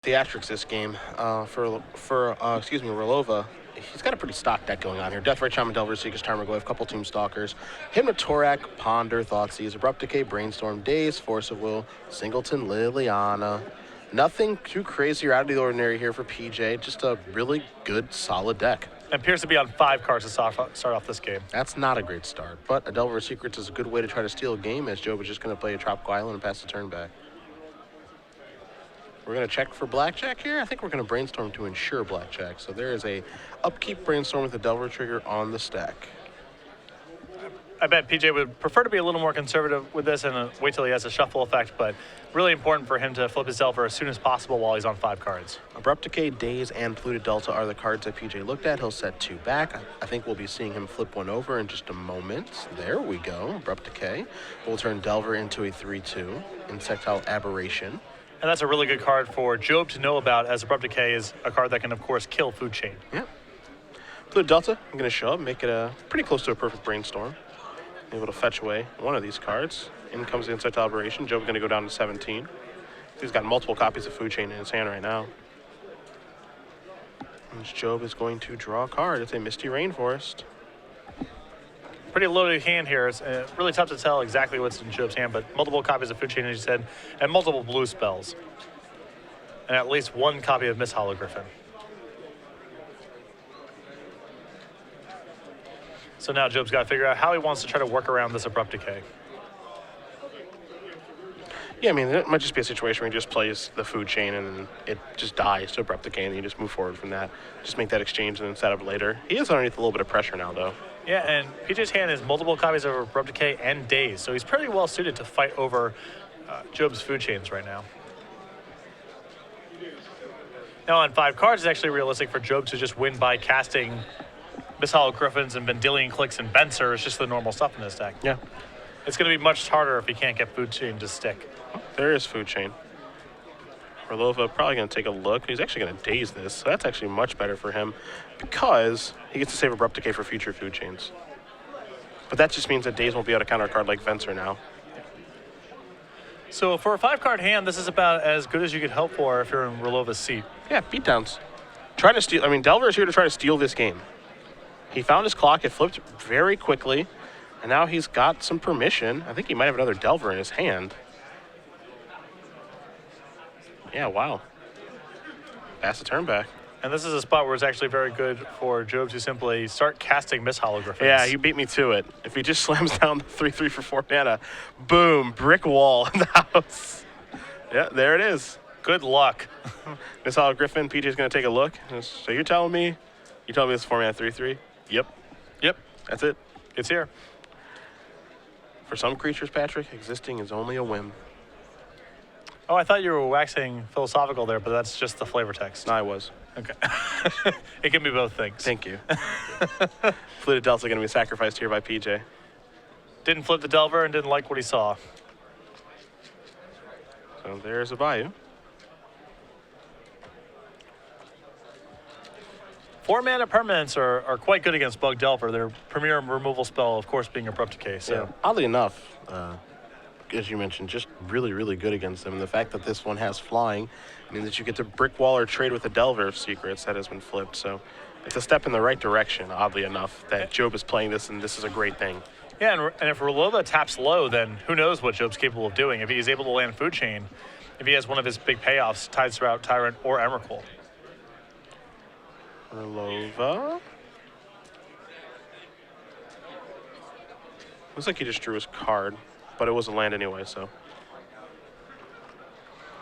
theatrics this game for Relova. He's got a pretty stock deck going on here. Death Ray Shaman, Delver, Seekers, Tarmogoyf, couple Tomb Stalkers, Hypnotorac, Ponder, Thoughtseize, Abrupt Decay, Brainstorm, Daze, Force of Will, Singleton, Liliana. Nothing too crazy or out of the ordinary here for PJ. Just a really good, solid deck. And appears to be on 5 cards to start off this game. That's not a great start, but a Delver Secrets is a good way to try to steal a game, as Joe was just going to play a Tropical Island and pass the turn back. We're going to check for blackjack here. I think we're going to brainstorm to ensure blackjack. So there is a upkeep brainstorm with the Delver trigger on the stack. I bet PJ would prefer to be a little more conservative with this and wait till he has a shuffle effect, but really important for him to flip his Delver as soon as possible while he's on 5 cards. Abrupt Decay, Daze, and Polluted Delta are the cards that PJ looked at. He'll set 2 back. I think we'll be seeing him flip 1 over in just a moment. There we go, Abrupt Decay. We'll turn Delver into a 3/2, Insectile Aberration. And that's a really good card for Job to know about, as Abrupt Decay is a card that can, of course, kill Food Chain. Yeah. Polluted Delta, I'm going to show up, make it a pretty close to a perfect brainstorm. Able to fetch away one of these cards. In comes the Insectile Aberration. Job's going to go down to 17. He's got multiple copies of Food Chain in his hand right now. And Job is going to draw a card. It's a Misty Rainforest. Pretty loaded hand here. It's really tough to tell exactly what's in Job's hand, but multiple copies of Food Chain, as you said, and multiple blue spells. And at least 1 copy of Miss Hologriffin. So now Job's got to figure out how he wants to try to work around this Abrupt Decay. Yeah, I mean, it might just be a situation where he just plays the Food Chain and then it just dies to Abrupt Decay and you just move forward from that. Just make that exchange and then set up later. He is underneath a little bit of pressure now, though. Yeah, and PJ's hand has multiple copies of Abrupt Decay and Daze, so he's pretty well suited to fight over Job's Food Chains right now. Now on 5 cards, it's actually realistic for Job to just win by casting Miss Hologriffins and Vendilion Clicks and Venser. It's just the normal stuff in this deck. Yeah. It's going to be much harder if he can't get Food Chain to stick. There is Food Chain. Relova probably going to take a look. He's actually going to Daze this, so that's actually much better for him because he gets to save Abrupt Decay for future Food Chains. But that just means that Daze won't be able to counter a card like Venser now. So for a 5-card hand, this is about as good as you could hope for if you're in Relova's seat. Yeah, beatdowns. Trying to steal. I mean, Delver is here to try to steal this game. He found his clock. It flipped very quickly, and now he's got some permission. I think he might have another Delver in his hand. Yeah, wow. Pass the turn back. And this is a spot where it's actually very good for Job to simply start casting Miss Hologriffins. Yeah, he beat me to it. If he just slams down the 3/3 for 4 mana, boom, brick wall in the house. Yeah, there it is. Good luck. Miss Hologriffin, PJ's going to take a look. So you're telling me this is 4 mana 3/3? Yep. Yep. That's it. It's here. For some creatures, Patrick, existing is only a whim. Oh, I thought you were waxing philosophical there, but that's just the flavor text. No, I was. Okay. It can be both things. Thank you. Polluted Delta going to be sacrificed here by PJ. Didn't flip the Delver and didn't like what he saw. So there's a Bayou. 4 mana permanents are quite good against Bug Delver. Their premier removal spell, of course, being Abrupt Decay. So. Yeah. Oddly enough, as you mentioned, just really, really good against them. And the fact that this one has flying means that you get to brick wall or trade with a Delver of Secrets that has been flipped. So it's a step in the right direction, oddly enough, that Job is playing this, and this is a great thing. Yeah, and if Relova taps low, then who knows what Job's capable of doing. If he's able to land Food Chain, if he has one of his big payoffs, Tide Sprout, Tyrant, or Emrakul. Relova. Looks like he just drew his card, but it was a land anyway, so.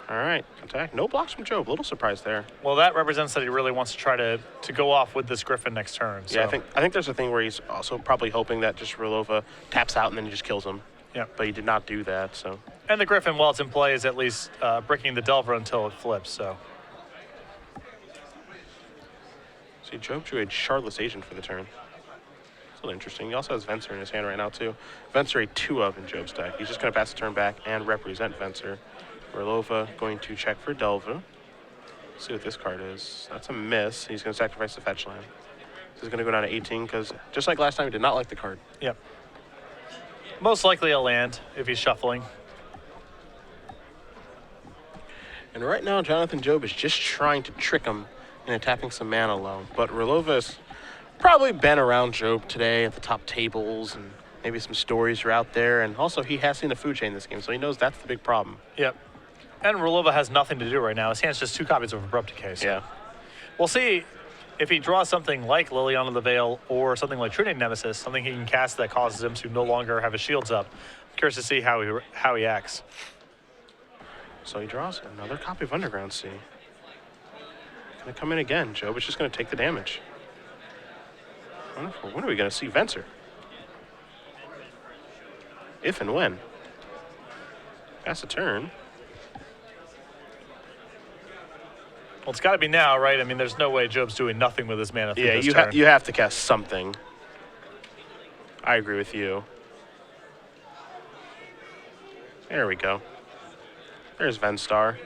All right, attack. No blocks from Job. A little surprise there. Well, that represents that he really wants to try to go off with this Griffin next turn. So. Yeah, I think there's a thing where he's also probably hoping that just Relova taps out and then he just kills him. Yeah. But he did not do that, so. And the Griffin, while it's in play, is at least bricking the Delver until it flips, so. See, Job drew a Shardless Agent for the turn. It's a little interesting. He also has Venser in his hand right now, too. Venser a 2-of in Job's deck. He's just going to pass the turn back and represent Venser. Relova going to check for Delver. Let's see what this card is. That's a miss. He's going to sacrifice the fetch land. This is going to go down to 18 because, just like last time, he did not like the card. Yep. Most likely a land if he's shuffling. And right now, Jonathan Job is just trying to trick him into tapping some mana low. But Relova's probably been around Job today at the top tables, and maybe some stories are out there. And also, he has seen the food chain this game, so he knows that's the big problem. Yep. And Relova has nothing to do right now. His hand's just 2 copies of Abrupt Decay. So Yeah. we'll see if he draws something like Liliana the Veil or something like Trinity Nemesis, something he can cast that causes him to no longer have his shields up. I'm curious to see how he acts. So he draws another copy of Underground Sea. Gonna come in again. Job is just gonna take the damage. Wonderful. When are we gonna see Venser? If and when. Pass a turn. Well, it's got to be now, right? I mean, there's no way Job's doing nothing with his mana through Yeah, this you turn. you have to cast something. I agree with you. There we go. There's Venstar.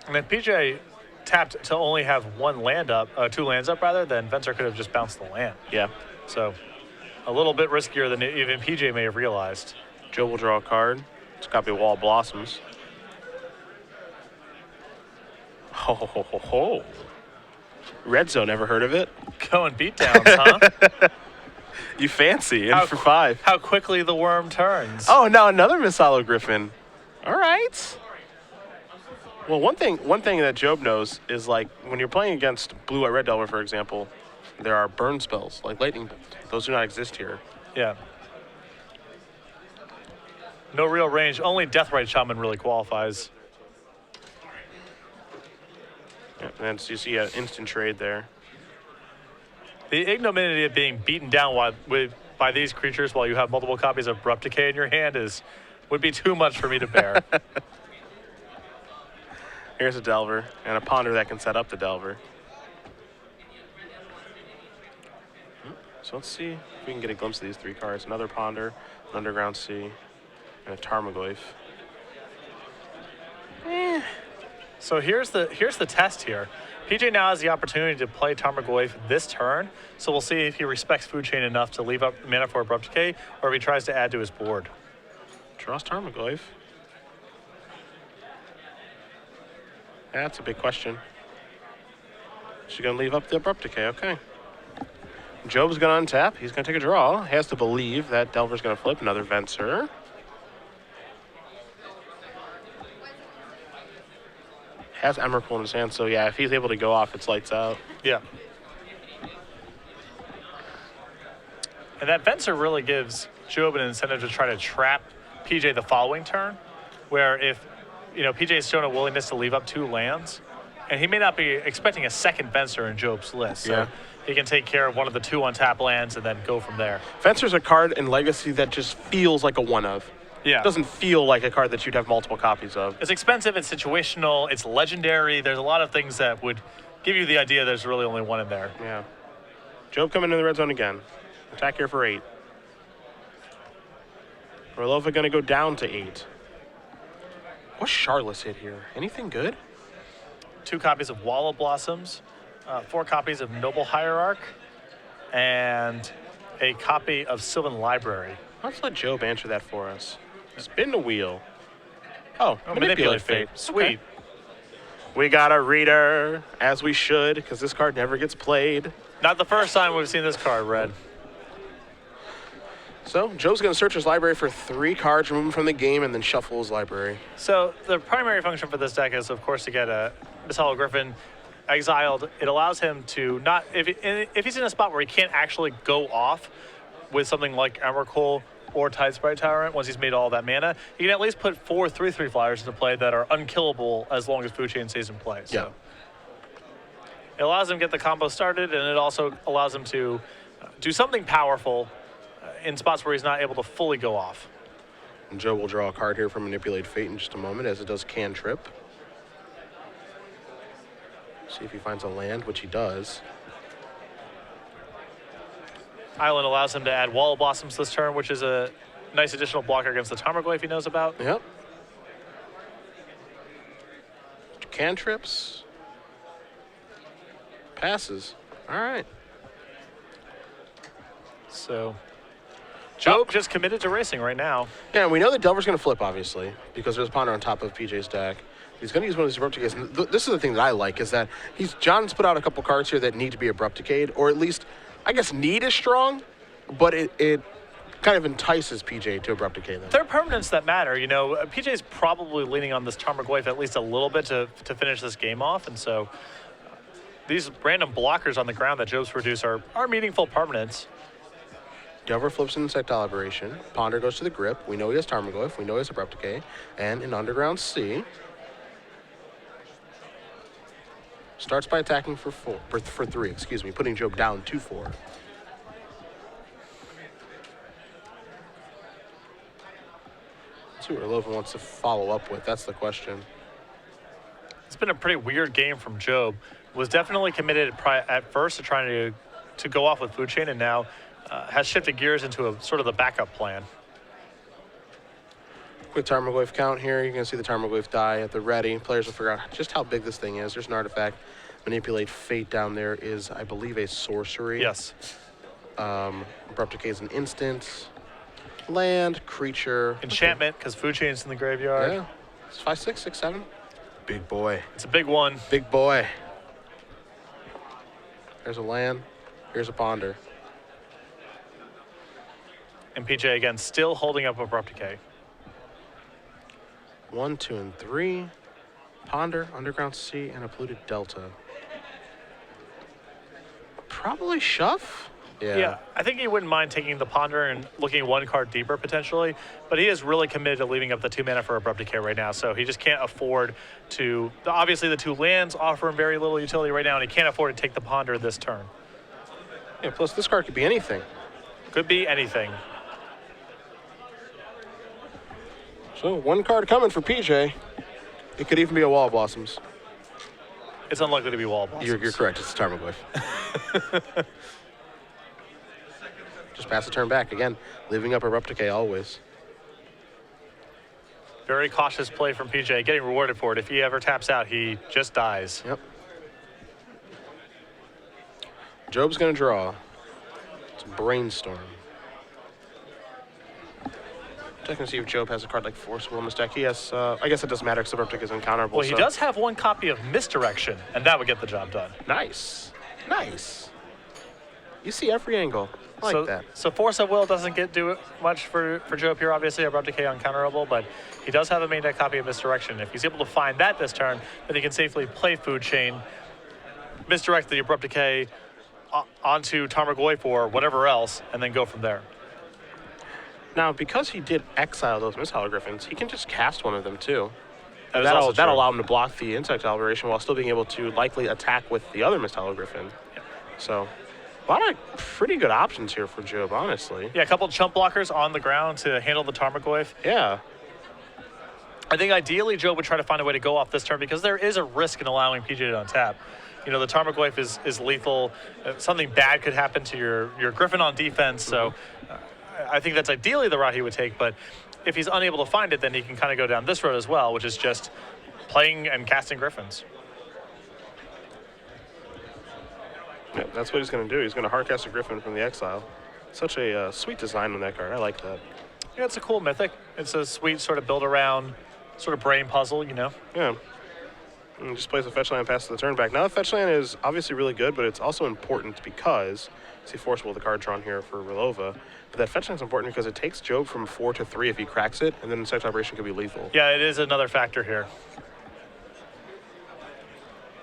And if PJ tapped to only have 2 lands up rather, then Venser could have just bounced the land. Yeah. So a little bit riskier than even PJ may have realized. Joe will draw a card. It's a copy of Wall of Blossoms. Ho, ho, ho, ho, ho. Red Zone, ever heard of it? Going beatdowns, huh? You fancy, in for 5. How quickly the worm turns. Oh, now another Miss Hollow Griffin. All right. Well, one thing that Job knows is, like, when you're playing against Blue-White Red Delver, for example, there are burn spells, like Lightning Bolt. Those do not exist here. Yeah. No real range. Only Deathrite Shaman really qualifies. Yeah, and so you see an instant trade there. The ignominy of being beaten down by these creatures while you have multiple copies of Abrupt Decay in your hand would be too much for me to bear. Here's a Delver and a Ponder that can set up the Delver. So let's see if we can get a glimpse of these 3 cards. Another Ponder, an Underground Sea, and a Tarmogoyf. So here's the test here. PJ now has the opportunity to play Tarmogoyf this turn, so we'll see if he respects Food Chain enough to leave up mana for Abrupt Decay, or if he tries to add to his board. Draws Tarmogoyf. That's a big question. She's going to leave up the Abrupt Decay, okay. Job's going to untap. He's going to take a draw. He has to believe that Delver's going to flip another Venser. Has Emrakul in his hand, so yeah, if he's able to go off, it's lights out. Yeah. And that Venser really gives Job an incentive to try to trap PJ the following turn, where if PJ has shown a willingness to leave up 2 lands, and he may not be expecting a second Venser in Job's list, so Yeah. he can take care of one of the 2 untapped lands and then go from there. Venser's a card in Legacy that just feels like a one-of. Yeah. It doesn't feel like a card that you'd have multiple copies of. It's expensive, it's situational, it's legendary. There's a lot of things that would give you the idea there's really only one in there. Yeah. Job coming in the red zone again. Attack here for 8. Relova going to go down to 8. What's Charlotte's hit here? Anything good? 2 copies of Wall of Blossoms, 4 copies of Noble Hierarch, and a copy of Sylvan Library. Let's let Job answer that for us. Spin the wheel. Oh, Manipulate Fate. Sweet. Okay. We got a reader, as we should, because this card never gets played. Not the first time we've seen this card read. So, Job's going to search his library for 3 cards, remove them from the game, and then shuffle his library. So the primary function for this deck is, of course, to get a Miss Hollow Griffin exiled. It allows him to not, if he's in a spot where he can't actually go off with something like Emrakul or Tidesprite Tyrant, once he's made all that mana, he can at least put 4 3/3 flyers into play that are unkillable as long as Food Chain stays in play. So Yeah. it allows him to get the combo started, and it also allows him to do something powerful in spots where he's not able to fully go off. And Joe will draw a card here from Manipulate Fate in just a moment, as it does Cantrip. See if he finds a land, which he does. Island allows him to add Wall of Blossoms this turn, which is a nice additional blocker against the Tarmogoyf he knows about. Yep. Cantrips. Passes. All right. So Job just committed to racing right now. Yeah, and we know that Delver's going to flip, obviously, because there's a ponder on top of PJ's deck. He's going to use one of his Abrupt Decays. And this is the thing that I like, is that John's put out a couple cards here that need to be Abrupt Decayed, or at least, I guess need is strong, but it kind of entices PJ to Abrupt Decay them. They're permanents that matter. You know, PJ's probably leaning on this Tarmogoyf at least a little bit to finish this game off, and so these random blockers on the ground that Job's produce are meaningful permanents. Delver flips an Insectile Aberration. Ponder goes to the grip. We know he has Tarmogoyf. We know he has Abrupt Decay. And an Underground Sea. Starts by attacking for 3, putting Job down 2-4. Let's see what Relova wants to follow up with. That's the question. It's been a pretty weird game from Job. Was definitely committed at first to trying to go off with Food Chain, and now has shifted gears into a sort of the backup plan. Quick Tarmogoyf count here. You're going to see the Tarmogoyf die at the ready. Players will figure out just how big this thing is. There's an artifact. Manipulate Fate down there is, I believe, a sorcery. Yes. Abrupt Decay is an instant. Land, creature. Enchantment, because Food Chain's in the graveyard. Yeah. It's 5, 6, 6, 7. Big boy. It's a big one. Big boy. There's a land. Here's a ponder. And PJ, again, still holding up Abrupt Decay. 1, 2, and 3. Ponder, Underground Sea, and a Polluted Delta. Probably shove? Yeah, I think he wouldn't mind taking the Ponder and looking one card deeper potentially, but he is really committed to leaving up the 2 mana for Abrupt Decay right now, so he just can't afford to. Obviously, the 2 lands offer him very little utility right now, and he can't afford to take the Ponder this turn. Yeah, plus this card could be anything. Could be anything. So, 1 card coming for PJ. It could even be a Wall of Blossoms. It's unlikely to be Wall of Blossoms. You're correct. It's a Tarmogoyf. Just pass the turn back. Again, leaving up Abrupt Decay always. Very cautious play from PJ, getting rewarded for it. If he ever taps out, he just dies. Yep. Job's going to draw. It's Brainstorm. Checking to see if Job has a card like Forcible in his deck. He has, I guess it doesn't matter because Abrupt Decay is uncounterable. Well, he does have 1 copy of Misdirection, and that would get the job done. Nice. Nice. You see every angle. I like that. So Force of Will doesn't do much for Job here. Obviously, Abrupt Decay uncounterable, but he does have a main deck copy of Misdirection. If he's able to find that this turn, then he can safely play Food Chain, misdirect the Abrupt Decay onto Tarmogoyf or whatever else, and then go from there. Now, because he did exile those Mistholo Griffins, he can just cast one of them too. That'll That'll allow him to block the Insectile Aberration while still being able to likely attack with the other Mistholo Griffin. Yeah. So, a lot of pretty good options here for Job, honestly. Yeah, a couple of chump blockers on the ground to handle the Tarmogoyf. Yeah. I think ideally Job would try to find a way to go off this turn because there is a risk in allowing PJ to untap. You know, the Tarmogoyf is lethal. Something bad could happen to your Griffin on defense, so I think that's ideally the route he would take, but if he's unable to find it, then he can kind of go down this road as well, which is just playing and casting Griffins. Yeah, that's what he's going to do. He's going to hardcast a Griffin from the exile. Such a sweet design on that card. I like that. Yeah, it's a cool mythic. It's a sweet sort of build around, sort of brain puzzle, you know? Yeah. And just plays a fetch land, passes the turn back. Now, the fetch land is obviously really good, but it's also important because, see Forcible, the card drawn here for Relova, but that fetch land's important because it takes Job from 4 to 3 if he cracks it, and then Insect Operation could be lethal. Yeah, it is another factor here.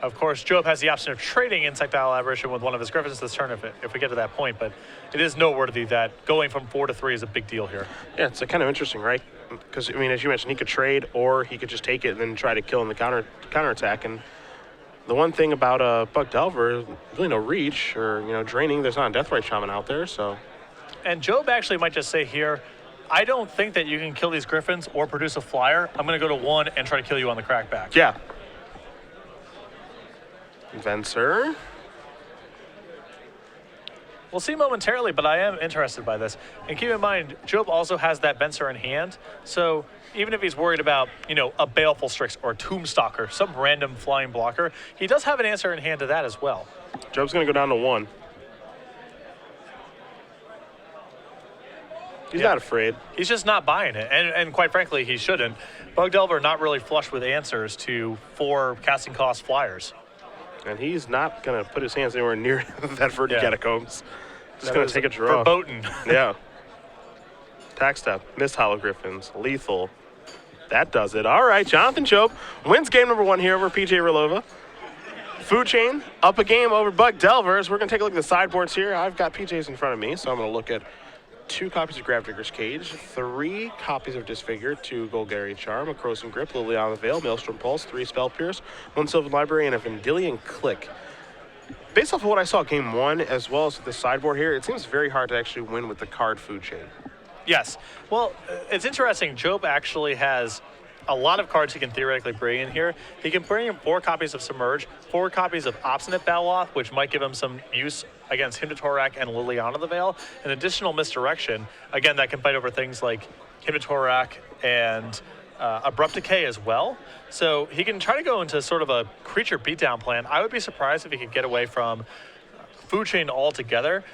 Of course, Job has the option of trading Insectile Aberration with one of his Griffins this turn if we get to that point, but it is noteworthy that going from 4 to 3 is a big deal here. Yeah, it's kind of interesting, right? Because, I mean, as you mentioned, he could trade or he could just take it and then try to kill in the counterattack. And the one thing about Buck Delver, really no reach or, draining. There's not a Deathrite Shaman out there, so. And Job actually might just say here, I don't think that you can kill these Griffins or produce a flyer. I'm going to go to 1 and try to kill you on the crackback. Yeah. Venser. We'll see momentarily, but I am interested by this. And keep in mind, Job also has that Venser in hand. So even if he's worried about, a Baleful Strix or a Tombstalker, some random flying blocker, he does have an answer in hand to that as well. Job's going to go down to 1. He's not afraid. He's just not buying it, and quite frankly, he shouldn't. Bug Delver not really flush with answers to 4 casting cost flyers. And he's not going to put his hands anywhere near that verdant catacombs. Just going to take a draw. Verboten. Yeah. Attack step, missed hologriffins, lethal. That does it. All right, Jonathan Job wins game number 1 here over PJ Relova. Food Chain up a game over Bug Delvers. We're going to take a look at the sideboards here. I've got PJs in front of me, so I'm going to look at 2 copies of Gravedigger's Cage, 3 copies of Disfigured, 2 Golgari Charm, a Corrosive Grip, Liliana the Veil, Maelstrom Pulse, 3 Spell Pierce, 1 Sylvan Library, and a Vendilion Click. Based off of what I saw game 1, as well as the sideboard here, it seems very hard to actually win with the card Food Chain. Yes. Well, it's interesting. Job actually has a lot of cards he can theoretically bring in here. He can bring in 4 copies of Submerge, 4 copies of Obstinate Baloth, which might give him some use against Himdatorak and Liliana the Veil, an additional Misdirection, again, that can fight over things like Himdatorak and Abrupt Decay as well. So he can try to go into sort of a creature beatdown plan. I would be surprised if he could get away from Food Chain altogether.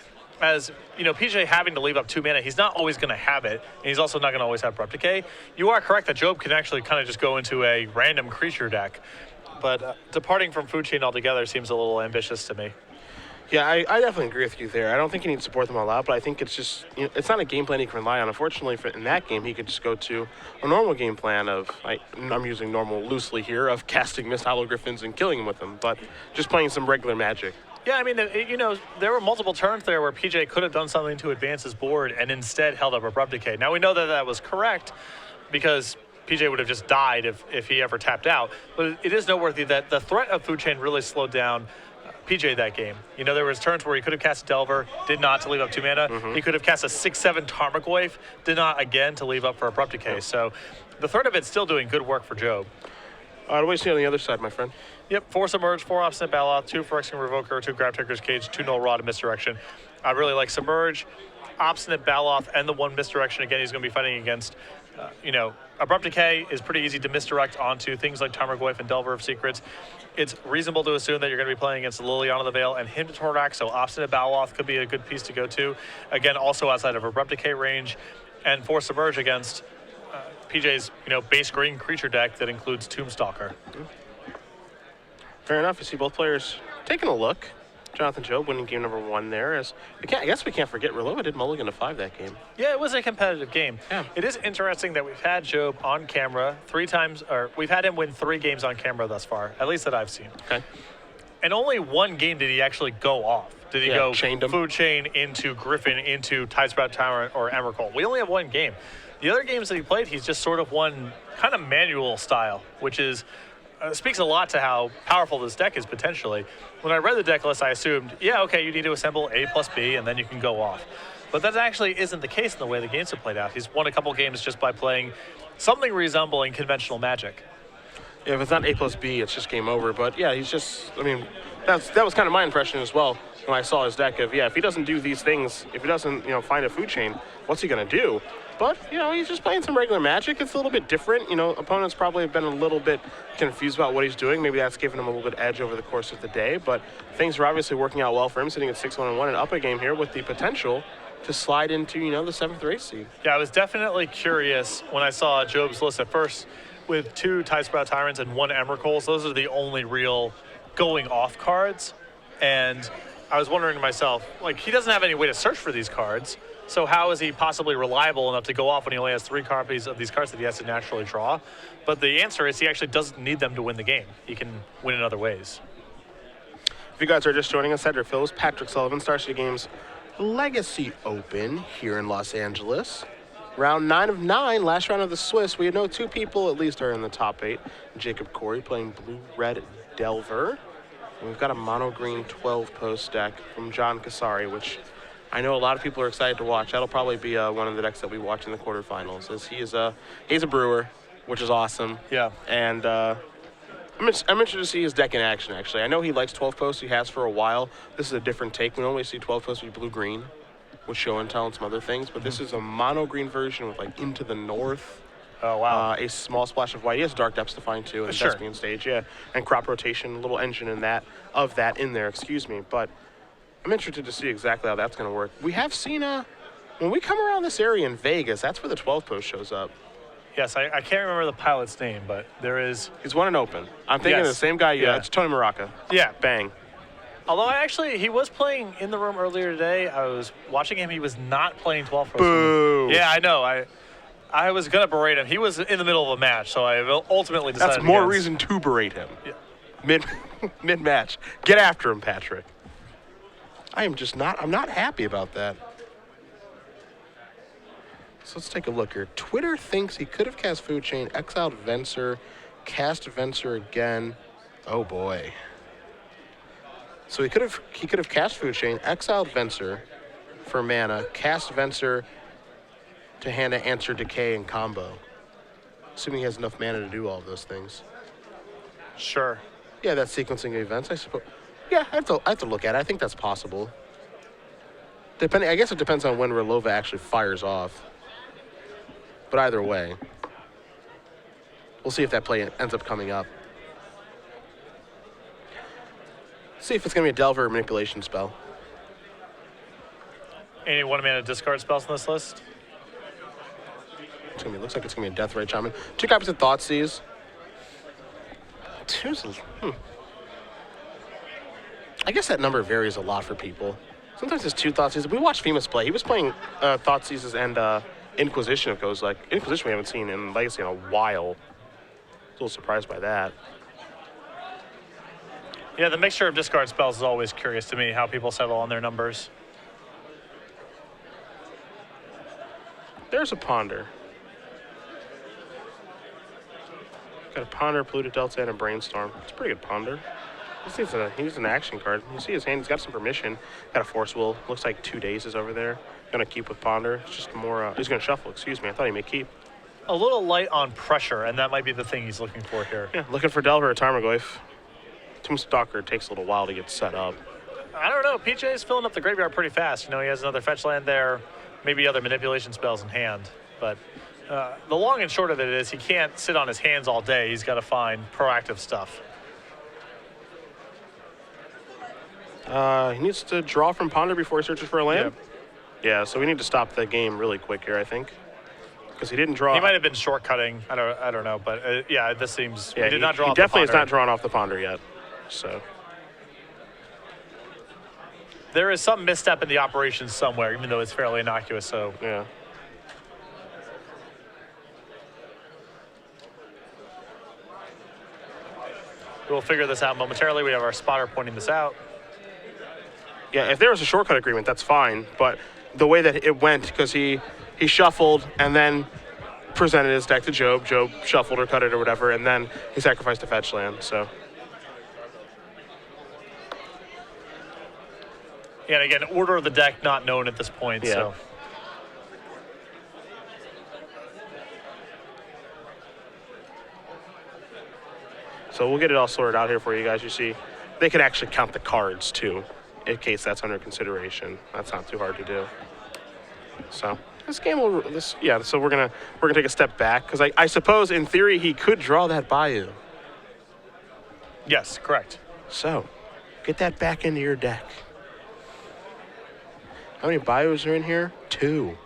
As, you know, PJ having to leave up 2 mana, he's not always going to have it, and he's also not going to always have Abrupt Decay. You are correct that Job can actually kind of just go into a random creature deck, but departing from Food Chain altogether seems a little ambitious to me. Yeah, I definitely agree with you there. I don't think he needs to support them all out, but I think it's just, you know, it's not a game plan he can rely on. Unfortunately, in that game, he could just go to a normal game plan of, I'm using normal loosely here, of casting Mist Hologriffins and killing them with them, but just playing some regular Magic. Yeah, I mean, you know, there were multiple turns there where PJ could have done something to advance his board and instead held up Abrupt Decay. Now, we know that that was correct because PJ would have just died if he ever tapped out. But it is noteworthy that the threat of Food Chain really slowed down PJ that game. You know, there was turns where he could have cast Delver, did not to leave up 2 mana. He could have cast a 6/7 Tarmogoyf, did not again to leave up for Abrupt Decay. So the threat of it's still doing good work for Job. What do we see on the other side, my friend? Yep, 4 Submerge, 4 Obstinate Baloth, 2 Phyrexian Revoker, 2 Gravedigger's Cage, 2 Null Rod, and Misdirection. I really like Submerge, Obstinate Baloth, and the 1 Misdirection. Again, he's going to be fighting against, you know, Abrupt Decay is pretty easy to misdirect onto things like Tarmogoyf and Delver of Secrets. It's reasonable to assume that you're going to be playing against Liliana the Veil and Himdatorak, so Obstinate Baloth could be a good piece to go to. Again, also outside of Abrupt Decay range, and 4 Submerge against PJ's, you know, base green creature deck that includes Tombstalker. Fair enough. You see both players taking a look. Jonathan Job winning game number 1 there. I guess we can't forget Relova did mulligan to 5 that game. Yeah, it was a competitive game. Yeah. It is interesting that we've had Job on camera 3 times, or we've had him win 3 games on camera thus far, at least that I've seen. Okay. And only 1 game did he actually go off. Did he go chained him. Food Chain into Griffin into Tidesprout Tyrant or Emrakul? We only have 1 game. The other games that he played, he's just sort of won kind of manual style, which is speaks a lot to how powerful this deck is potentially. When I read the deck list, I assumed, yeah, okay, you need to assemble A plus B and then you can go off. But that actually isn't the case in the way the games have played out. He's won a couple games just by playing something resembling conventional Magic. Yeah, if it's not A plus B, it's just game over. But yeah, he's just, I mean, that was kind of my impression as well when I saw his deck of, yeah, if he doesn't do these things, if he doesn't, you know, find a Food Chain, what's he going to do? But, you know, he's just playing some regular Magic. It's a little bit different. You know, opponents probably have been a little bit confused about what he's doing. Maybe that's given him a little bit edge over the course of the day. But things are obviously working out well for him, sitting at 6-1-1 and up a game here with the potential to slide into, you know, the 7th or 8th seed. Yeah, I was definitely curious when I saw Job's list at first with 2 Tidesprout Tyrants and 1 Emrakuls. Those are the only real going off cards. And I was wondering to myself, like, he doesn't have any way to search for these cards. So how is he possibly reliable enough to go off when he only has 3 copies of these cards that he has to naturally draw? But the answer is he actually doesn't need them to win the game. He can win in other ways. If you guys are just joining us, Cedric Phillips, Patrick Sullivan, Star City Games Legacy Open here in Los Angeles. Round 9 of 9, last round of the Swiss. We know 2 people at least are in the top 8. Jacob Corey playing blue-red Delver. And we've got a mono-green 12-post deck from John Casari, which I know a lot of people are excited to watch. That'll probably be one of the decks that we watch in the quarterfinals. As he's a brewer, which is awesome. Yeah. And I'm interested to see his deck in action, actually. I know he likes 12 posts. He has for a while. This is a different take. We normally see 12 posts with blue-green with show and tell and some other things. But this is a mono-green version with, like, Into the North. Oh, wow. A small splash of white. He has Dark Depths to find, too, and Sure. Thespian Stage, yeah. And Crop Rotation, a little engine in that, of that in there, excuse me. But I'm interested to see exactly how that's going to work. We have seen one When we come around this area in Vegas, that's where the 12 post shows up. Yes, I can't remember the pilot's name, but there is. He's won an open. I'm thinking of the same guy. Yeah, it's Tony Maraca. Yeah. Bang. Although he was playing in the room earlier today. I was watching him. He was not playing 12 post. Boo. Yeah, I know. I was going to berate him. He was in the middle of a match, so I ultimately decided That's more against. reason to berate him. Yeah. Mid-match. Get after him, Patrick. I'm not happy about that. So let's take a look here. Twitter thinks he could have cast Food Chain, exiled Venser, cast Venser again. Oh boy. So he could have cast Food Chain, exiled Venser for mana, cast Venser to hand an Answer Decay and combo. Assuming he has enough mana to do all of those things. Sure. Yeah, that's sequencing events, I suppose. Yeah, I have to look at it. I think that's possible. I guess it depends on when Relova actually fires off. But either way, we'll see if that play ends up coming up. See if it's going to be a Delver or Manipulation spell. Any 1-mana discard spells on this list? Looks like it's going to be a Deathrite Shaman. 2 copies of Thoughtseize. I guess that number varies a lot for people. Sometimes it's 2 Thoughtseizes. We watched Femus play. He was playing Thoughtseizes and Inquisition, it goes like. Inquisition we haven't seen in Legacy in a while. A little surprised by that. Yeah, the mixture of discard spells is always curious to me, how people settle on their numbers. There's a Ponder. Got a Ponder, Polluted Delta, and a Brainstorm. It's a pretty good Ponder. He's an action card. You see his hand, he's got some permission. Got a Force Will. Looks like 2 days is over there. Gonna keep with Ponder. It's just more, he's gonna shuffle, excuse me. I thought he may keep. A little light on pressure, and that might be the thing he's looking for here. Yeah, looking for Delver or Tarmogoyf. Tombstalker takes a little while to get set up. I don't know. PJ's filling up the graveyard pretty fast. You know, he has another fetch land there, maybe other manipulation spells in hand. But the long and short of it is he can't sit on his hands all day. He's got to find proactive stuff. He needs to draw from Ponder before he searches for a land? Yeah, so we need to stop the game really quick here, I think. Because he didn't draw. He might have been shortcutting. I don't know. But yeah, this seems. Yeah, he did not draw he off the definitely Ponder. has not drawn off the Ponder yet. So there is some misstep in the operation somewhere, even though it's fairly innocuous. So yeah. we'll figure this out momentarily. We have our spotter pointing this out. Yeah, if there was a shortcut agreement, that's fine. But the way that it went, because he shuffled and then presented his deck to Job. Job shuffled or cut it or whatever, and then he sacrificed a fetch land. So. And again, order of the deck not known at this point. Yeah. So. So we'll get it all sorted out here for you guys. You see, they can actually count the cards too, in case that's under consideration. That's not too hard to do. So this game will, so we're gonna take a step back because I suppose in theory he could draw that Bayou. Yes, correct. So get that back into your deck. How many Bayous are in here? 2.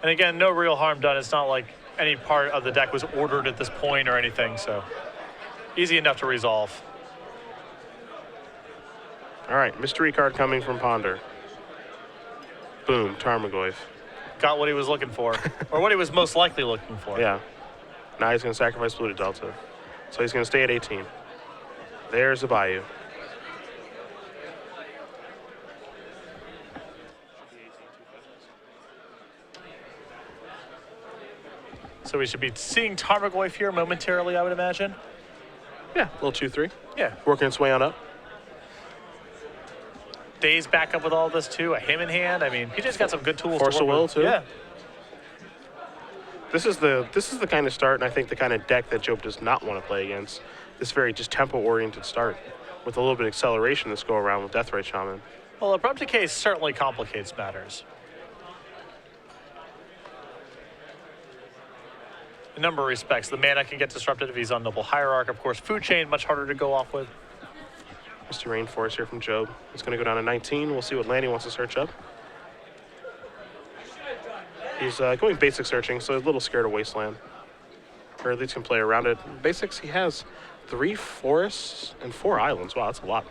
And again, no real harm done. It's not like any part of the deck was ordered at this point or anything, so easy enough to resolve. All right, mystery card coming from Ponder. Boom, Tarmogoyf. Got what he was looking for, or what he was most likely looking for. Yeah. Now he's going to sacrifice Polluted Delta. So he's going to stay at 18. There's the Bayou. So we should be seeing Tarmogoyf here momentarily, I would imagine. Yeah, a little 2-3. Yeah. Working its way on up. Days back up with all this too. A him in hand. I mean, he just got some good tools. Force to of work Will with. too. Yeah. This is the kind of start, and I think the kind of deck that Job does not want to play against. This very just tempo-oriented start with a little bit of acceleration this go around with Deathrite Shaman. Well, Abrupt Decay certainly complicates matters. A number of respects. The mana can get disrupted if he's on Noble Hierarch. Of course, Food Chain, much harder to go off with. Mr. Rainforest here from Job. It's going to go down to 19. We'll see what land he wants to search up. He's going basic searching, so he's a little scared of Wasteland. Or at least can play around it. Basics, he has 3 forests and 4 islands. Wow, that's a lot.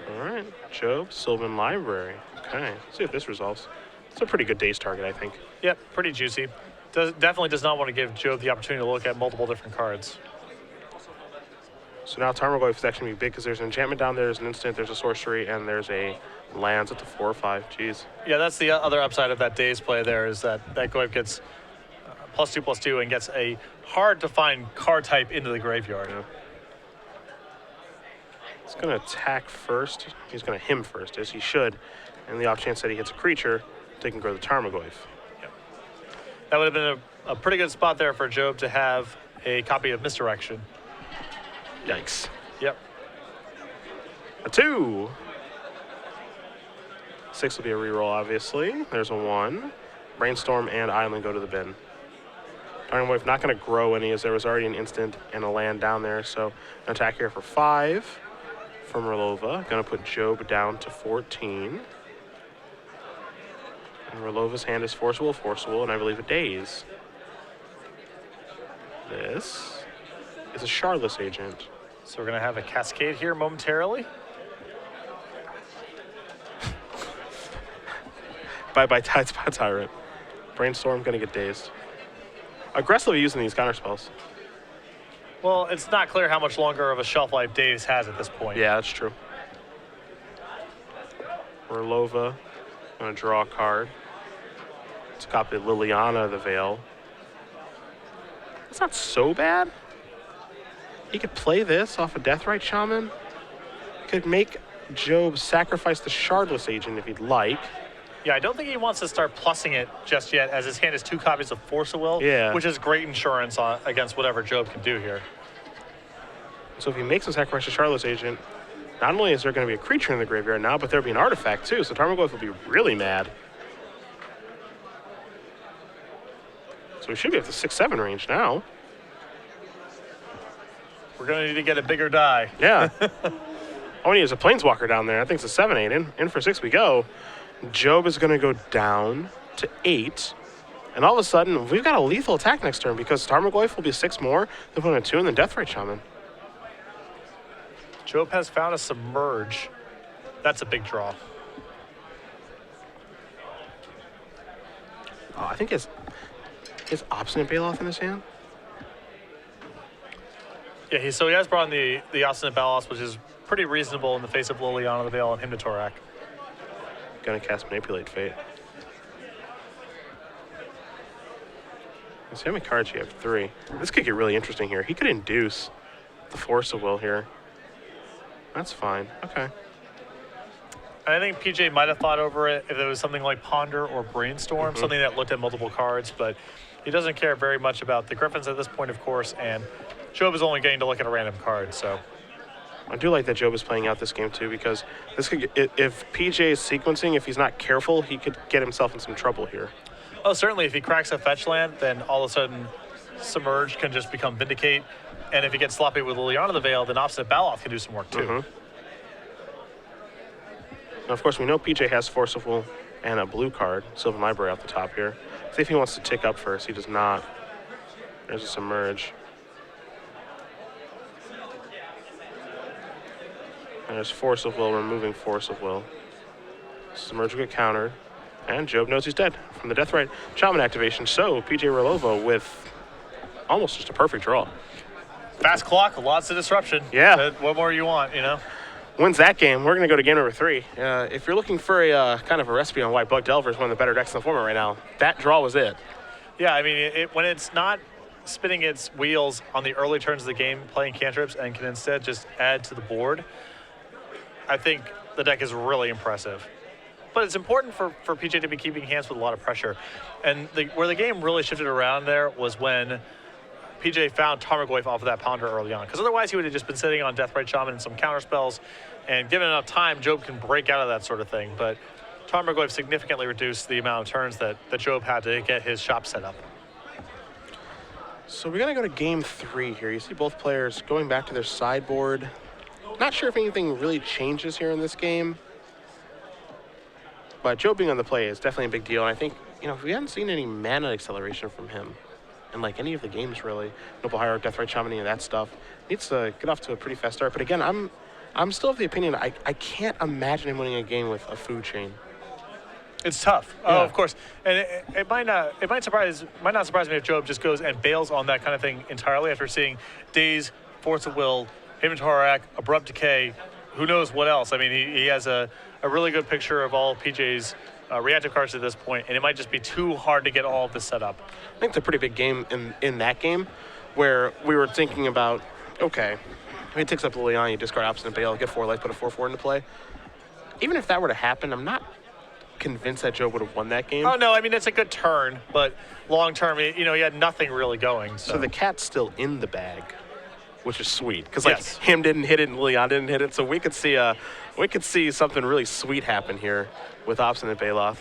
All right, Job, Sylvan Library. Okay, let's see if this resolves. It's a pretty good day's target, I think. Yep, pretty juicy. Definitely does not want to give Job the opportunity to look at multiple different cards. So now Tarmogoyf is actually going to be big because there's an enchantment down there, there's an instant, there's a sorcery, and there's a lands at the 4 or 5. Jeez. Yeah, that's the other upside of that day's play there is that Goyf gets +2/+2 and gets a hard-to-find card type into the graveyard. Yeah. He's going to attack first. He's going to him first, as he should. And the off chance that he hits a creature, they can grow the Tarmogoyf. Yep. That would have been a pretty good spot there for Job to have a copy of Misdirection. Yikes. Yep. A 2. 6 will be a reroll, obviously. There's a 1. Brainstorm and Island go to the bin. Tarmogoyf not going to grow any as there was already an instant and a land down there. So an attack here for 5 from Relova. Going to put Job down to 14. And Relova's hand is Force Will, and I believe a Daze. This is a Shardless Agent. So we're going to have a Cascade here momentarily. Bye-bye Tidespot Tyrant. Brainstorm going to get dazed. Aggressively using these counterspells. Well, it's not clear how much longer of a shelf life Daze has at this point. Yeah, that's true. Relova going to draw a card. It's a copy of Liliana of the Veil. It's not so bad. He could play this off a Deathrite Shaman. Could make Job sacrifice the Shardless Agent if he'd like. Yeah, I don't think he wants to start plussing it just yet, as his hand is 2 copies of Force of Will, Yeah. which is great insurance against whatever Job can do here. So if he makes him sacrifice the Shardless Agent, not only is there going to be a creature in the graveyard now, but there'll be an artifact too, so Tarmogoyf will be really mad. So we should be at the 6-7 range now. We're going to need to get a bigger die. Yeah. All we need is a Planeswalker down there. I think it's a 7-8. In for 6 we go. Job is going to go down to 8. And all of a sudden, we've got a lethal attack next turn because Tarmogoyf will be 6 more. They'll put in a 2 and then Deathrite Shaman. Job has found a Submerge. That's a big draw. Oh, I think his Obstinate Baloth in his hand. Yeah, so he has brought in the Obstinate Baloth, which is pretty reasonable in the face of Liliana the Veil and Hymn to Torak. Gonna cast Manipulate Fate. Let's see how many cards you have. 3. This could get really interesting here. He could induce the Force of Will here. That's fine. Okay. And I think PJ might have thought over it if it was something like Ponder or Brainstorm, something that looked at multiple cards, but he doesn't care very much about the Griffins at this point, of course, and Job is only getting to look at a random card, so. I do like that Job is playing out this game too because this could get, if PJ is sequencing, if he's not careful, he could get himself in some trouble here. Oh, certainly. If he cracks a fetch land, then all of a sudden Submerge can just become Vindicate. And if he gets sloppy with Liliana the Veil, then Obstinate Baloth can do some work too. Now, of course, we know PJ has Force of Will and a blue card, Sylvan Library out the top here. See if he wants to tick up first. He does not. There's a Submerge. And there's Force of Will, removing Force of Will. Submerge will get countered. And Job knows he's dead from the Deathrite Shaman activation. So PJ Relova with almost just a perfect draw. Fast clock, lots of disruption. Yeah. What more you want, you know? Wins that game. We're going to go to game number 3. If you're looking for a kind of a recipe on why Bug Delver is one of the better decks in the format right now, that draw was it. Yeah, I mean, when it's not spinning its wheels on the early turns of the game, playing cantrips, and can instead just add to the board, I think the deck is really impressive. But it's important for PJ to be keeping hands with a lot of pressure. And where the game really shifted around there was when PJ found Tarmogoyf off of that Ponder early on. Because otherwise he would have just been sitting on Deathrite Shaman and some counter spells. And given enough time, Job can break out of that sort of thing. But Tarmogoyf significantly reduced the amount of turns that Job had to get his shop set up. So we're going to go to game 3 here. You see both players going back to their sideboard. Not sure if anything really changes here in this game. But Joe being on the play is definitely a big deal. And I think, we haven't seen any mana acceleration from him in like any of the games really. Noble Hierarch, Deathrite Shaman, any of that stuff. Needs to get off to a pretty fast start. But again, I'm still of the opinion I can't imagine him winning a game with a food chain. It's tough. Yeah. Oh, of course. And it might not surprise me if Job just goes and bails on that kind of thing entirely after seeing Daze, Force of Will, Himatorak, Abrupt Decay, who knows what else. I mean, he has a really good picture of all PJ's reactive cards at this point, and it might just be too hard to get all of this set up. I think it's a pretty big game in that game where we were thinking about, okay, he takes up Liliana, you discard Obstinate Bale, get 4 life, put a 4/4 into play. Even if that were to happen, I'm not convinced that Joe would have won that game. Oh, no, I mean, it's a good turn, but long term, he had nothing really going. So the cat's still in the bag, which is sweet. Because Yes. him didn't hit it and Liliana didn't hit it, so we could see something really sweet happen here with Obstinate Baloth.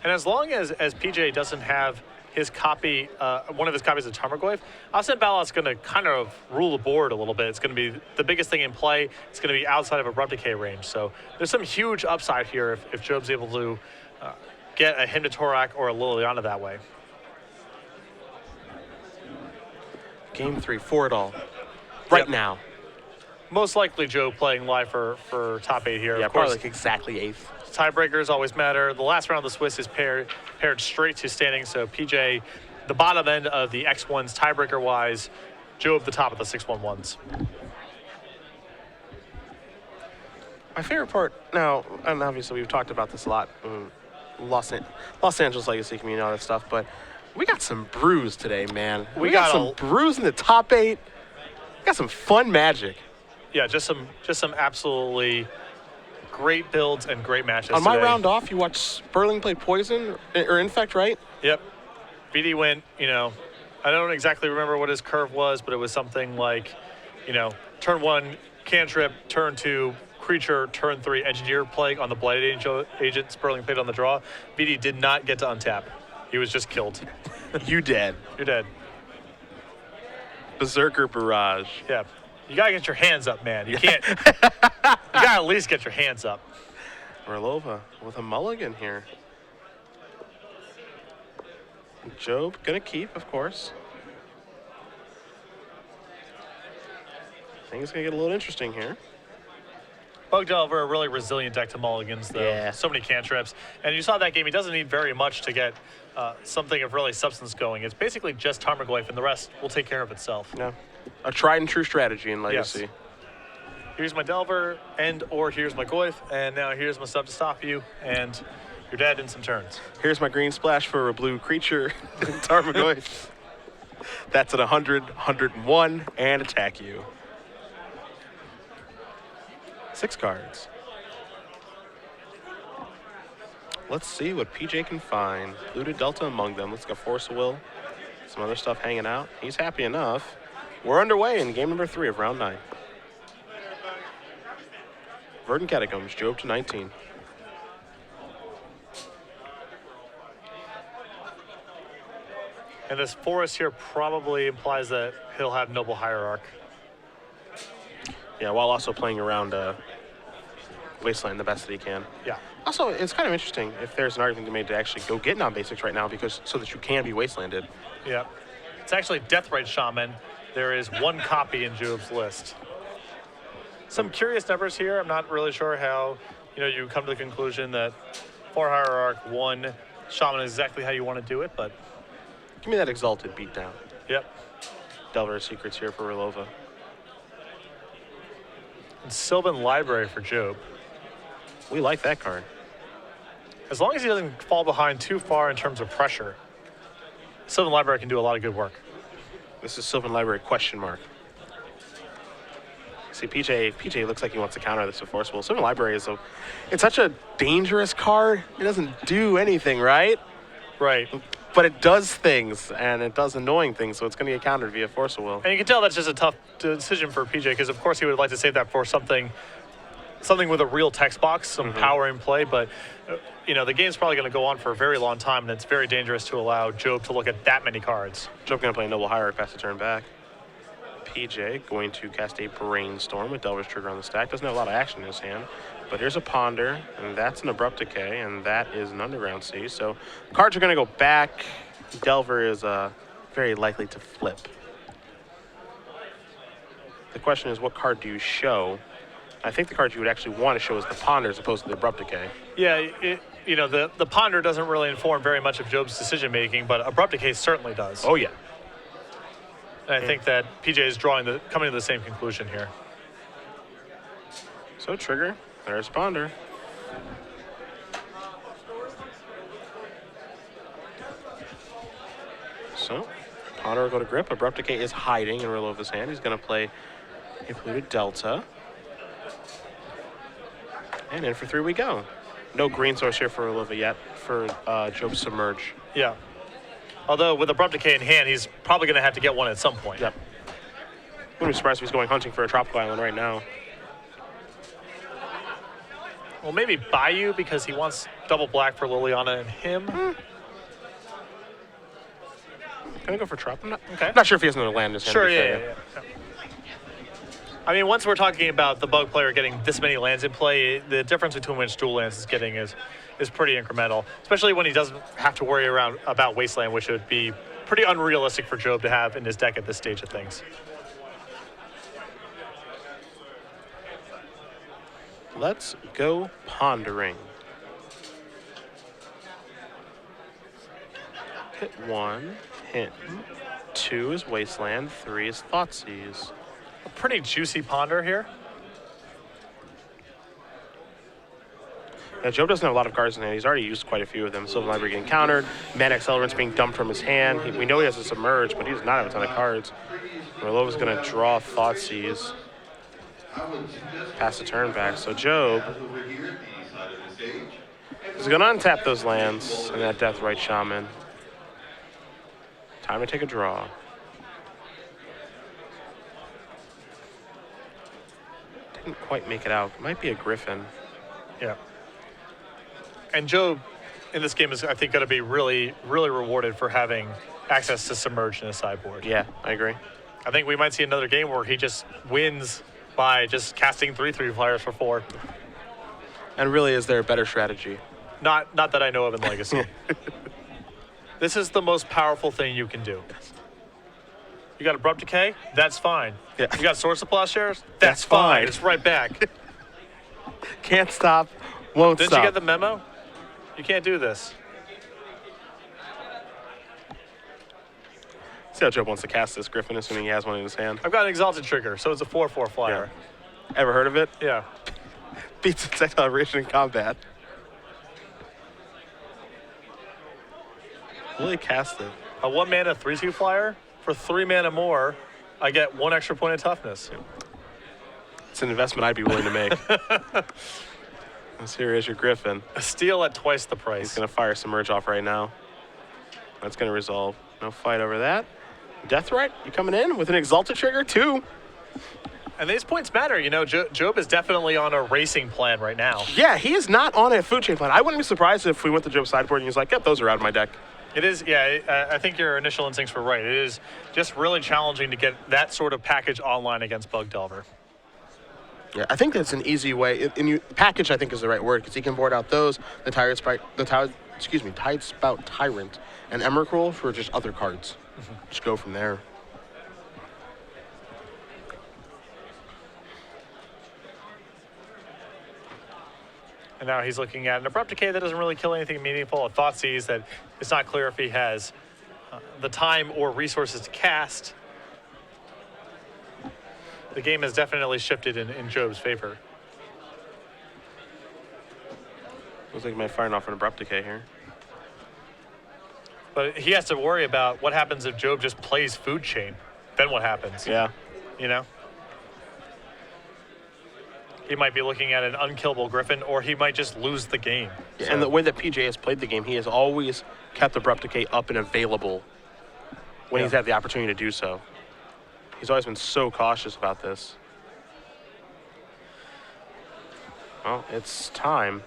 And as long as PJ doesn't have his copy, one of his copies of Tarmogoyf, Obstinate Baloth's going to kind of rule the board a little bit. It's going to be the biggest thing in play. It's going to be outside of Abrupt Decay range. So there's some huge upside here if Job's able to get a Himatorak or a Liliana that way. Game 3, for it all. Right Yep. now. Most likely Joe playing live for top 8 here. Yeah, of course, probably like exactly 8th. tiebreakers always matter. The last round of the Swiss is paired straight to standing. So PJ, the bottom end of the X1s tiebreaker-wise, Job the top of the 6-1-1s. My favorite part now, and obviously we've talked about this a lot, Los Angeles Legacy community, all that stuff, but we got some brews today, man. We got some brews in the top 8. We got some fun magic. Yeah, just some absolutely great builds and great matches On my today. round off, you watched Sperling play Poison or Infect, right? Yep. VD went, I don't exactly remember what his curve was, but it was something like, turn 1, cantrip, turn 2, creature, turn 3, engineer plague on the Blighted Agent. Sperling played on the draw. VD did not get to untap. He was just killed. You dead. You're dead. Berserker Barrage. Yeah. You gotta get your hands up, man. You can't. You gotta at least get your hands up. Relova with a mulligan here. Job gonna keep, of course. Things gonna get a little interesting here. Bug Delver, a really resilient deck to mulligans, though. Yeah. So many cantrips. And you saw that game, he doesn't need very much to get something of really substance going. It's basically just Tarmogoyf, and the rest will take care of itself. Yeah. A tried and true strategy in Legacy. Yes. Here's my Delver, or here's my Goyf, and now here's my stuff to stop you, and you're dead in some turns. Here's my green splash for a blue creature, Tarmogoyf. That's at 100, 101, and attack you. 6 cards. Let's see what PJ can find. Blue to Delta among them. Let's go Force of Will. Some other stuff hanging out. He's happy enough. We're underway in game number 3 of round 9. Verdant Catacombs, Job to 19. And this forest here probably implies that he'll have Noble Hierarch. Yeah, while also playing around Wasteland the best that he can. Yeah. Also, it's kind of interesting if there's an argument to be made to actually go get non-basics right now because so that you can be Wastelanded. Yeah. It's actually Deathrite Shaman. There is 1 copy in Job's list. Some curious numbers here. I'm not really sure how, you come to the conclusion that 4 Hierarch, 1 Shaman is exactly how you want to do it, but Give me that Exalted beatdown. yep. Delver Secrets here for Relova. And Sylvan Library for Job. We like that card. As long as he doesn't fall behind too far in terms of pressure, Sylvan Library can do a lot of good work. This is Sylvan Library question mark. See, PJ looks like he wants to counter this with Forcible. Sylvan Library it's such a dangerous card. It doesn't do anything, right? Right. But it does things, and it does annoying things, so it's going to get countered via Force of Will. And you can tell that's just a tough decision for PJ because, of course, he would like to save that for something something with a real text box, some power in play, but the game's probably going to go on for a very long time, and it's very dangerous to allow Job to look at that many cards. Job going to play Noble Hierarch, pass the turn back. PJ going to cast a Brainstorm with Delver's Trigger on the stack. Doesn't have a lot of action in his hand, but here's a Ponder, and that's an Abrupt Decay, and that is an Underground Sea. So cards are going to go back. Delver is very likely to flip. The question is, what card do you show? I think the card you would actually want to show is the Ponder as opposed to the Abrupt Decay. Yeah, the Ponder doesn't really inform very much of Job's decision making, but Abrupt Decay certainly does. Oh, yeah. And I think that PJ is coming to the same conclusion here. So trigger, there's Ponder. So Ponder will go to grip. Abrupt Decay is hiding in Relova's hand. He's going to play a polluted Delta. And in for 3 we go. No green source here for Relova yet for Job Submerge. Yeah. Although with Abrupt Decay in hand, he's probably going to have to get one at some point. Yep. Wouldn't be surprised if he's going hunting for a tropical island right now. Well, maybe Bayou because he wants double black for Liliana and him. Gonna go for Trop. I'm Okay. not sure if he has another land in his hand. Sure, yeah. I mean, once we're talking about the Bug player getting this many lands in play, the difference between which dual lands is getting is pretty incremental, especially when he doesn't have to worry about Wasteland, which would be pretty unrealistic for Job to have in his deck at this stage of things. Let's go pondering. Hit 1, hit 2 is Wasteland, 3 is Thoughtseize. A pretty juicy Ponder here. Now, Job doesn't have a lot of cards in hand. He's already used quite a few of them. Sylvan Library getting countered. Mana Accelerant's being dumped from his hand. We know he has a Submerge, but he does not have a ton of cards. Relova's going to draw Thoughtseize. Pass the turn back. So Job is going to untap those lands and that Deathrite Shaman. Time to take a draw. Didn't quite make it out. Might be a Griffin. Yeah. And Job in this game is, I think, going to be really, really rewarded for having access to Submerge in his sideboard. Yeah, I agree. I think we might see another game where he just wins by just casting 3/3 flyers for 4. And really, is there a better strategy? Not that I know of in Legacy. This is the most powerful thing you can do. You got Abrupt Decay? That's fine. Yeah. You got Source of Plowshares? That's fine. It's right back. Can't stop, won't Didn't stop. you get the memo? You can't do this. See how Job wants to cast this Griffin, assuming he has one in his hand. I've got an Exalted Trigger, so it's a 4/4 flyer. Ever heard of it? Yeah. Beats Insectile Aberration in combat. Really cast it. A 1-mana 3/2 flyer? For 3 mana more, I get 1 extra point of toughness. It's an investment I'd be willing to make. Let's here is your Griffin. A steal at twice the He's price. going to fire Submerge off right now. That's going to resolve. No fight over that. Deathrite, you coming in with an Exalted Trigger, 2. And these points matter. You know, Job is definitely on a racing plan right now. Yeah, he is not on a food chain plan. I wouldn't be surprised if we went to Job's sideboard and he's like, yep, those are out of my deck. It is, yeah, I think your initial instincts were right. It is just really challenging to get that sort of package online against Bug Delver. Yeah, I think that's an easy way. Package, I think, is the right word because he can board out those, the Tide Spout Tyrant, and Emrakul for just other cards. Just go from there. And now he's looking at an Abrupt Decay that doesn't really kill anything meaningful. A Thoughtseize that it's not clear if he has the time or resources to cast. The game has definitely shifted in Job's favor. Looks like he might fire off an Abrupt Decay here. But he has to worry about what happens if Job just plays Food Chain. Then what happens? Yeah. You know? He might be looking at an unkillable Griffin, or he might just lose the game. Yeah, So- and the way that PJ has played the game, he has always kept Abrupt Decay up and available when he's had the opportunity to do so. He's always been so cautious about this. Well, it's time.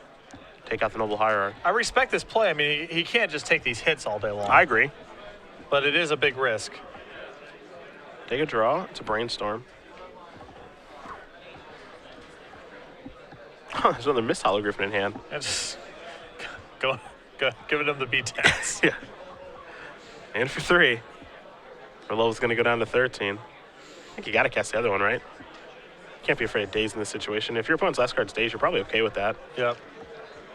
Take out the Noble Hierarch. I respect this play. I mean, he can't just take these hits all day long. I agree. But it is a big risk. Take a draw. It's a Brainstorm. There's another Mist Hologriffin in hand. And just go, giving him the B-10s. Yeah. And for 3. Relova's going to go down to 13. I think you got to cast the other one, right? Can't be afraid of Daze in this situation. If your opponent's last card's Daze, you're probably okay with that. Yep.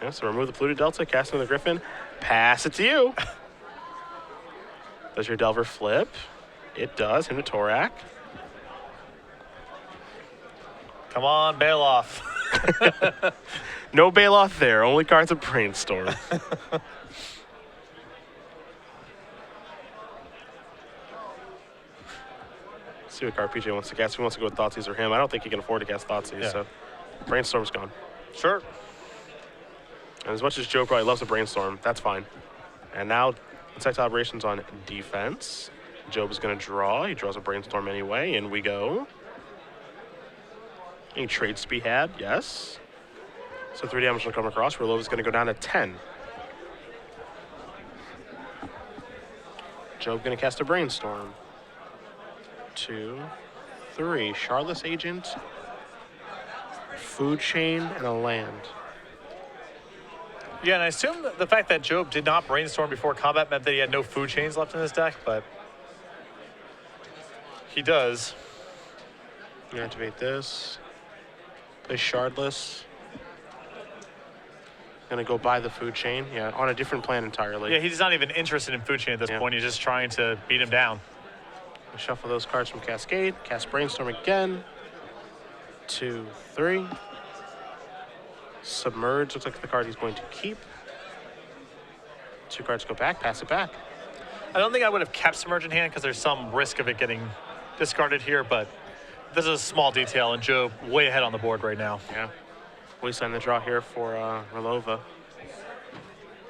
Yeah, so remove the Polluted Delta, cast another Griffin, pass it to you. Does your Delver flip? It does. Him to Torak. Come on, Bailoff. No Bailoff there. Only cards of Brainstorm. See what card PJ wants to cast. He wants to go with Thoughtseize or him. I don't think he can afford to cast Thoughtseize, Yeah. so Brainstorm's gone. Sure. And as much as Joe probably loves a Brainstorm, that's fine. And now, Insect Operations on defense. Job is going to draw. He draws a Brainstorm anyway. In we go. Any trades to be had? Yes. So 3 damage will come across. Relova's going to go down to 10. Job going to cast a Brainstorm. 2, 3. Charlotte's Agent, Food Chain, and a land. Yeah, and I assume that the fact that Job did not Brainstorm before combat meant that he had no food chains left in his deck, but he does. You activate this. Play Shardless. Gonna go buy the Food Chain. Yeah, on a different plan entirely. Yeah, he's not even interested in food chain at this point. He's just trying to beat him down. Shuffle those cards from Cascade. Cast Brainstorm again. 2, 3. Submerge. Looks like the card he's going to keep. 2 cards go back. Pass it back. I don't think I would have kept Submerge in hand because there's some risk of it getting discarded here, but this is a small detail, and Job way ahead on the board right now. Yeah. We sign the draw here for Relova.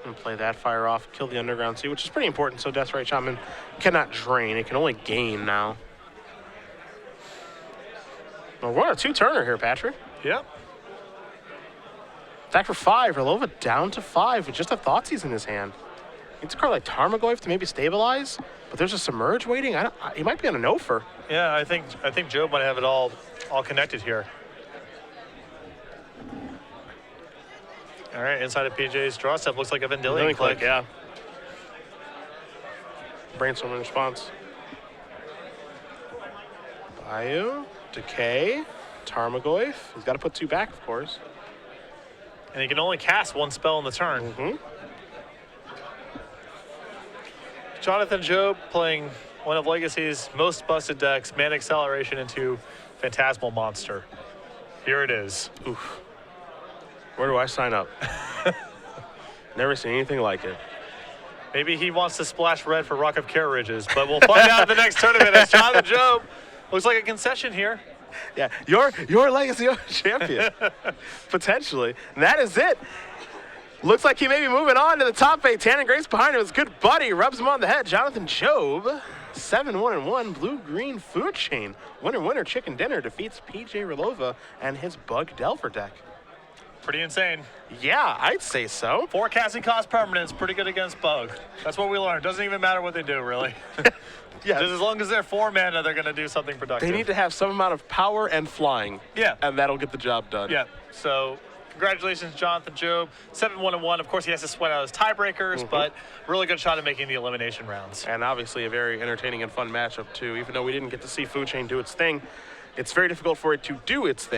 And play that, fire off, kill the Underground Sea, which is pretty important, so Death Ray Shaman cannot drain. It can only gain now. Well, we're on a 2-turner here, Patrick. Yep. Attack for 5. Relova down to 5 with just a Thoughtseize in his hand. It's a card like Tarmogoyf to maybe stabilize, but there's a Submerge waiting. He might be on a no-for. Yeah, I think Job might have it all connected here. All right, inside of PJ's draw step looks like a Vendilion click. Yeah. Brainstorm in response. Bayou, Decay, Tarmogoyf. He's got to put 2 back, of course. And he can only cast 1 spell in the turn. Mm-hmm. Jonathan Job playing one of Legacy's most busted decks, Mana Acceleration into Phantasmal Monster. Here it is. Oof. Where do I sign up? Never seen anything like it. Maybe he wants to splash red for Rock of Care Ridges, but we'll find out at the next tournament as Jonathan Job looks like a concession here. Yeah, your Legacy champion. Potentially. And that is it. Looks like he may be moving on to the top 8. Tannin Grace behind him. His good buddy rubs him on the head. Jonathan Job, 7-1-1, blue-green Food Chain. Winner, chicken dinner defeats PJ Relova and his Bug Delver deck. Pretty insane. Yeah, I'd say so. 4 casting cost permanents, pretty good against Bug. That's what we learned. Doesn't even matter what they do, really. Yeah. Just as long as they're 4 mana, they're going to do something productive. They need to have some amount of power and flying. Yeah. And that'll get the job done. Yeah. So congratulations, Jonathan Job. 7-1-1. Of course, he has to sweat out his tiebreakers, but really good shot at making the elimination rounds. And obviously a very entertaining and fun matchup, too. Even though we didn't get to see Food Chain do its thing, it's very difficult for it to do its thing.